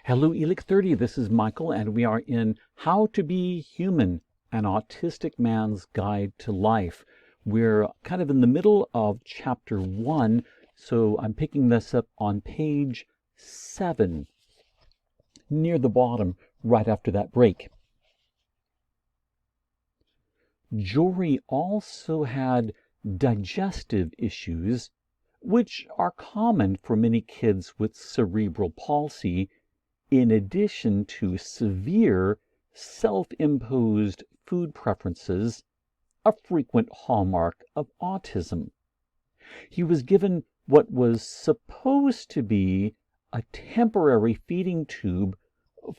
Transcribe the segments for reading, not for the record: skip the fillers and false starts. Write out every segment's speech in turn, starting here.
Hello, ELIC 30. This is Michael, and we are in How to Be Human, an Autistic Man's Guide to Life. We're kind of in the middle of chapter 1, so I'm picking this up on page 7, near the bottom, right after that break. Jory also had digestive issues, which are common for many kids with cerebral palsy, in addition to severe self-imposed food preferences, a frequent hallmark of autism. He was given what was supposed to be a temporary feeding tube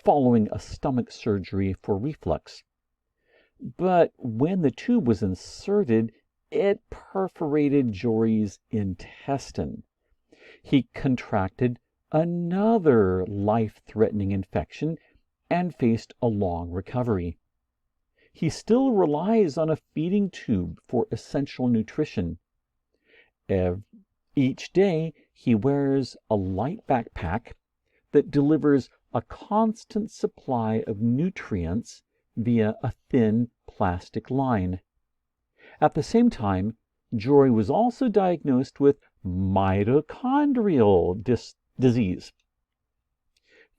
following a stomach surgery for reflux. But when the tube was inserted, it perforated Jory's intestine. He contracted another life-threatening infection and faced a long recovery. He still relies on a feeding tube for essential nutrition. Each day, he wears a light backpack that delivers a constant supply of nutrients via a thin plastic line. At the same time, Jory was also diagnosed with mitochondrial disease.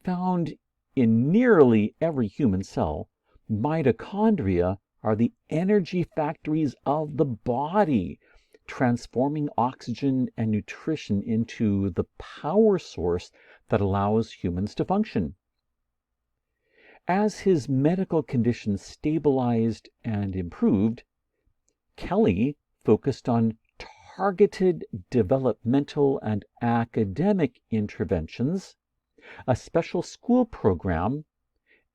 Found in nearly every human cell, mitochondria are the energy factories of the body, transforming oxygen and nutrition into the power source that allows humans to function. As his medical condition stabilized and improved, Kelly focused on targeted developmental and academic interventions, a special school program,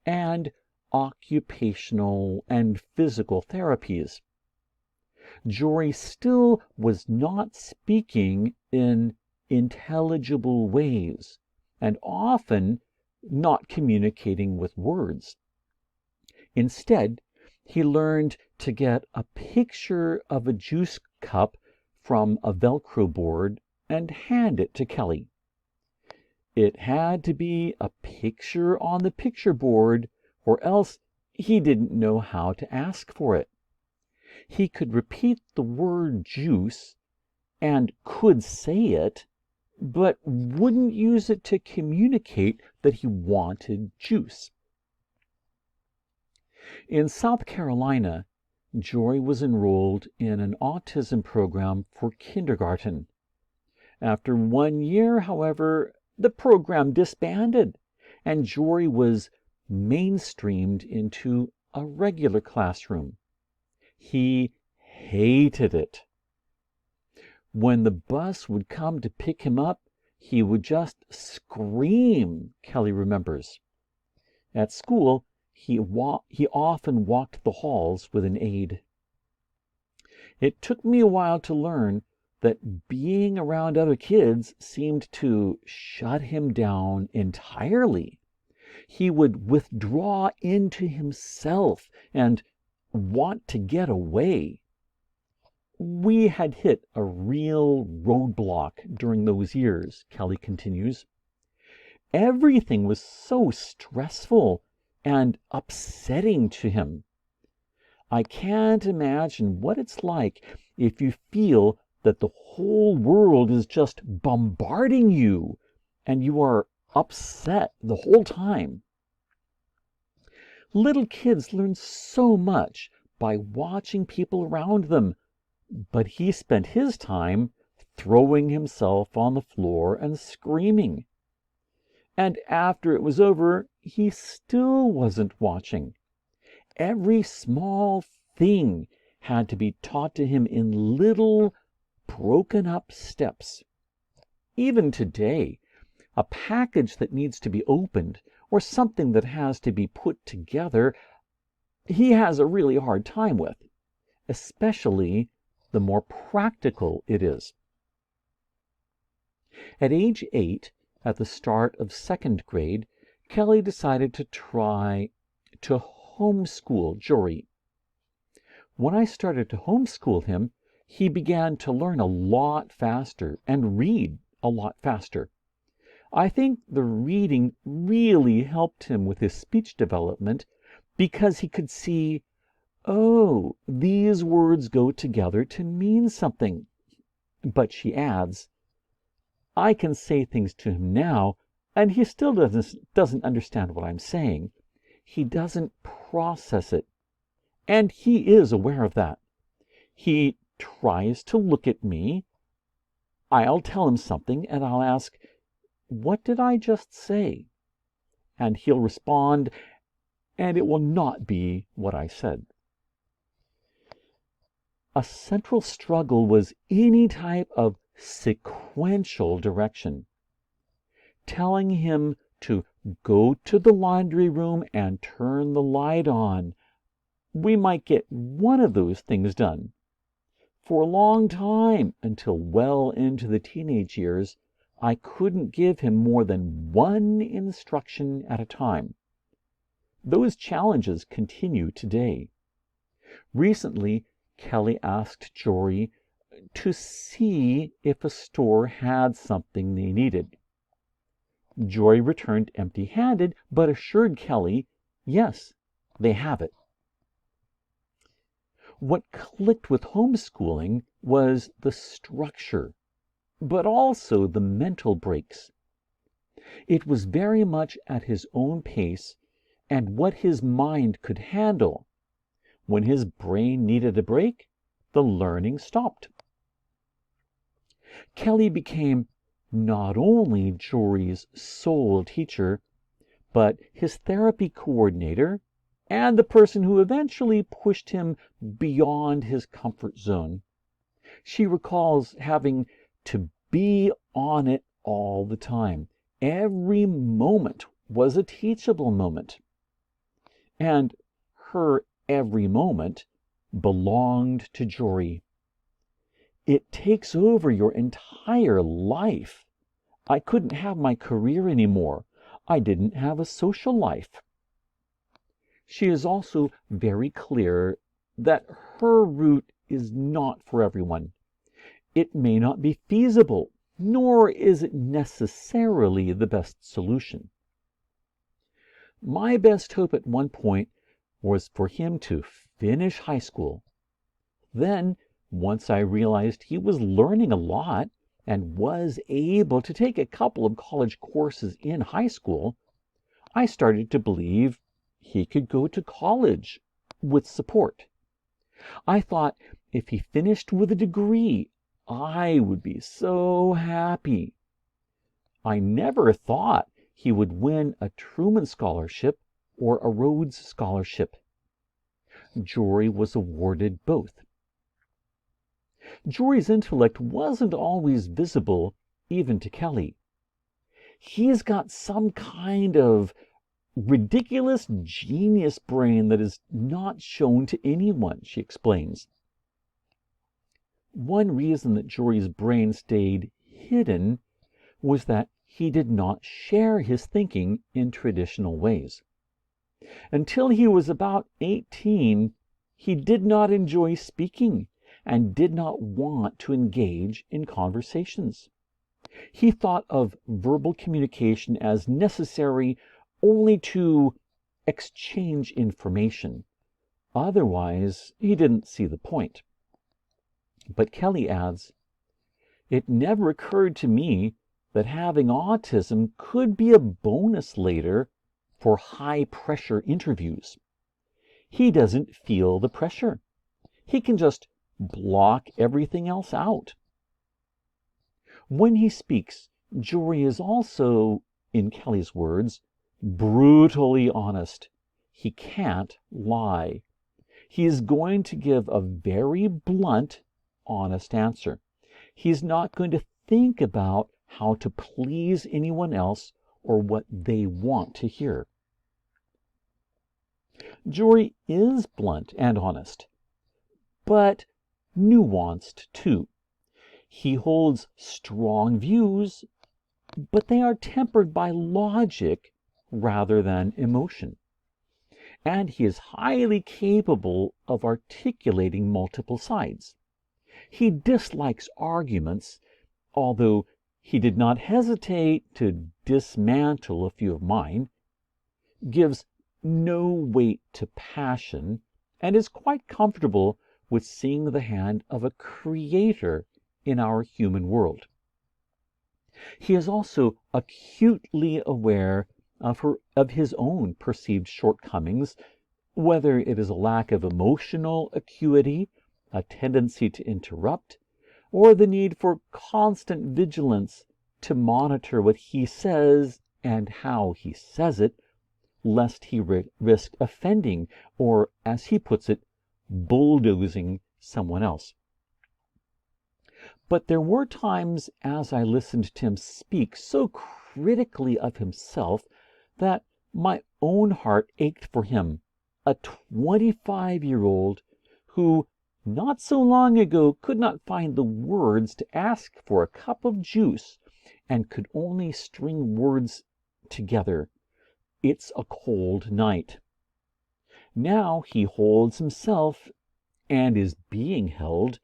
and occupational and physical therapies. Jory still was not speaking in intelligible ways and often not communicating with words. Instead, he learned to get a picture of a juice cup from a Velcro board and hand it to Kelly. It had to be a picture on the picture board, or else he didn't know how to ask for it. He could repeat the word juice and could say it, but wouldn't use it to communicate that he wanted juice. In South Carolina, Jory was enrolled in an autism program for kindergarten. After 1 year, however, the program disbanded, and Jory was mainstreamed into a regular classroom. He hated it. When the bus would come to pick him up, he would just scream, Kelly remembers. At school, he often walked the halls with an aide. It took me a while to learn that being around other kids seemed to shut him down entirely. He would withdraw into himself and want to get away. We had hit a real roadblock during those years, Kelly continues. Everything was so stressful and upsetting to him. I can't imagine what it's like if you feel that the whole world is just bombarding you and you are upset the whole time. Little kids learn so much by watching people around them, but he spent his time throwing himself on the floor and screaming. And after it was over, he still wasn't watching. Every small thing had to be taught to him in little, broken up steps. Even today, a package that needs to be opened or something that has to be put together, he has a really hard time with, especially the more practical it is. At age 8, at the start of 2nd grade, Kelly decided to try to homeschool Jory. When I started to homeschool him, he began to learn a lot faster and read a lot faster. I think the reading really helped him with his speech development because he could see, oh, these words go together to mean something. But she adds, I can say things to him now, and he still doesn't understand what I'm saying. He doesn't process it. And he is aware of that. He tries to look at me. I'll tell him something, and I'll ask, what did I just say? And he'll respond, and it will not be what I said. A central struggle was any type of sequential direction. Telling him to go to the laundry room and turn the light on. We might get one of those things done. For a long time, until well into the teenage years, I couldn't give him more than one instruction at a time. Those challenges continue today. Recently, Kelly asked Jory to see if a store had something they needed. Jory returned empty-handed, but assured Kelly, yes, they have it. What clicked with homeschooling was the structure, but also the mental breaks. It was very much at his own pace and what his mind could handle. When his brain needed a break, the learning stopped. Kelly became not only Jory's sole teacher, but his therapy coordinator and the person who eventually pushed him beyond his comfort zone. She recalls having to be on it all the time. Every moment was a teachable moment. And her every moment belonged to Jory. It takes over your entire life. I couldn't have my career anymore. I didn't have a social life. She is also very clear that her route is not for everyone. It may not be feasible, nor is it necessarily the best solution. My best hope at one point was for him to finish high school. Then, once I realized he was learning a lot and was able to take a couple of college courses in high school, I started to believe he could go to college with support. I thought if he finished with a degree, I would be so happy. I never thought he would win a Truman Scholarship or a Rhodes Scholarship. Jory was awarded both. Jory's intellect wasn't always visible, even to Kelly. He's got some kind of ridiculous genius brain that is not shown to anyone, she explains. One reason that Jory's brain stayed hidden was that he did not share his thinking in traditional ways. Until he was about 18, he did not enjoy speaking and did not want to engage in conversations. He thought of verbal communication as necessary only to exchange information. Otherwise, he didn't see the point. But Kelly adds, it never occurred to me that having autism could be a bonus later for high-pressure interviews. He doesn't feel the pressure. He can just block everything else out. When he speaks, Jory is also, in Kelly's words, brutally honest. He can't lie. He is going to give a very blunt, honest answer. He's not going to think about how to please anyone else or what they want to hear. Jory is blunt and honest, but nuanced too. He holds strong views, but they are tempered by logic rather than emotion. And he is highly capable of articulating multiple sides. He dislikes arguments, although He did not hesitate to dismantle a few of mine, gives no weight to passion, and is quite comfortable with seeing the hand of a creator in our human world. He is also acutely aware of his own perceived shortcomings, whether it is a lack of emotional acuity, a tendency to interrupt, or the need for constant vigilance to monitor what he says and how he says it, lest he risk offending or, as he puts it, bulldozing someone else. But there were times as I listened to him speak so critically of himself that my own heart ached for him, a 25-year-old who not so long ago could not find the words to ask for a cup of juice and could only string words together. It's a cold night. Now he holds himself, and is being held,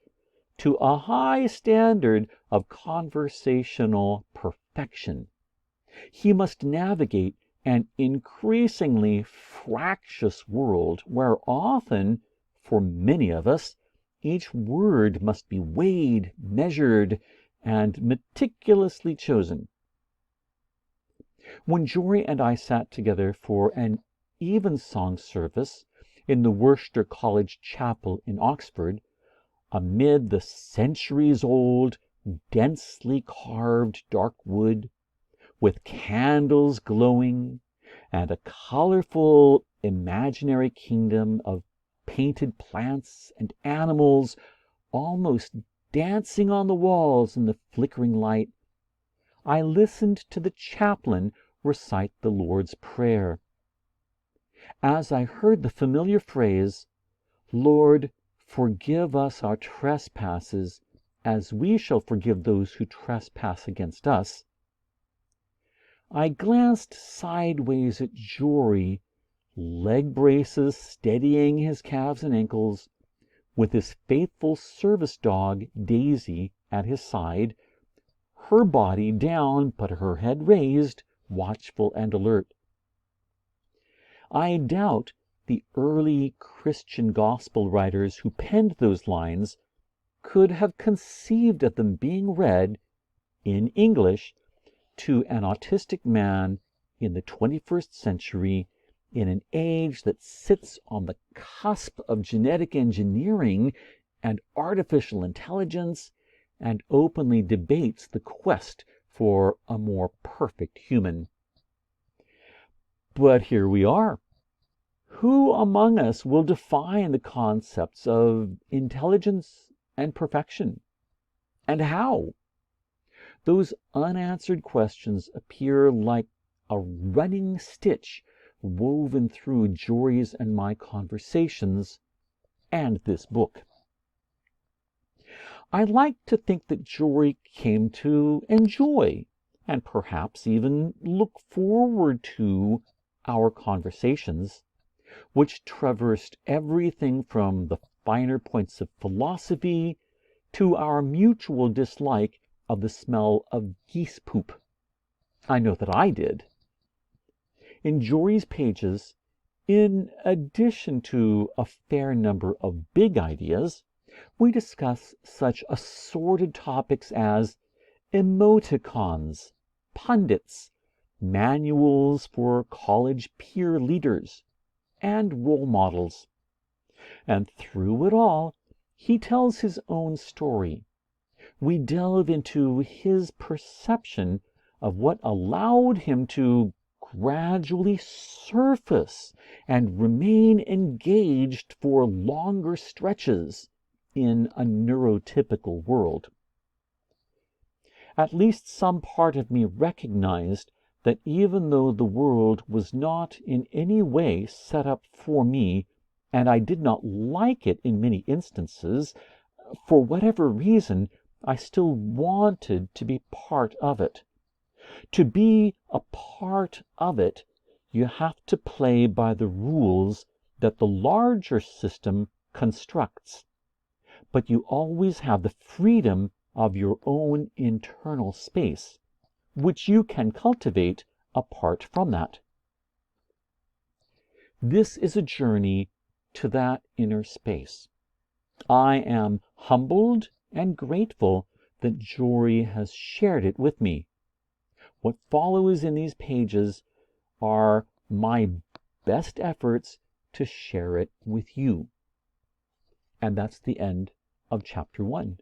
to a high standard of conversational perfection. He must navigate an increasingly fractious world where often, for many of us, each word must be weighed, measured, and meticulously chosen. When Jory and I sat together for an evensong service in the Worcester College Chapel in Oxford, amid the centuries-old, densely carved dark wood, with candles glowing, and a colorful imaginary kingdom of painted plants and animals almost dancing on the walls in the flickering light, I listened to the chaplain recite the Lord's Prayer. As I heard the familiar phrase, "Lord, forgive us our trespasses, as we shall forgive those who trespass against us," I glanced sideways at Jory, leg braces steadying his calves and ankles, with his faithful service dog, Daisy, at his side, her body down but her head raised, watchful and alert. I doubt the early Christian gospel writers who penned those lines could have conceived of them being read, in English, to an autistic man in the 21st century, in an age that sits on the cusp of genetic engineering and artificial intelligence, and openly debates the quest for a more perfect human. But here we are. Who among us will define the concepts of intelligence and perfection? And how? Those unanswered questions appear like a running stitch woven through Jory's and my conversations and this book. I like to think that Jory came to enjoy and perhaps even look forward to our conversations, which traversed everything from the finer points of philosophy to our mutual dislike of the smell of geese poop. I know that I did. In Jory's pages, in addition to a fair number of big ideas, we discuss such assorted topics as emoticons, pundits, manuals for college peer leaders, and role models. And through it all, he tells his own story. We delve into his perception of what allowed him to gradually surface and remain engaged for longer stretches in a neurotypical world. At least some part of me recognized that even though the world was not in any way set up for me, and I did not like it in many instances, for whatever reason, I still wanted to be part of it. To be a part of it, you have to play by the rules that the larger system constructs, but you always have the freedom of your own internal space, which you can cultivate apart from that. This is a journey to that inner space. I am humbled and grateful that Jory has shared it with me. What follows in these pages are my best efforts to share it with you. And that's the end of chapter 1.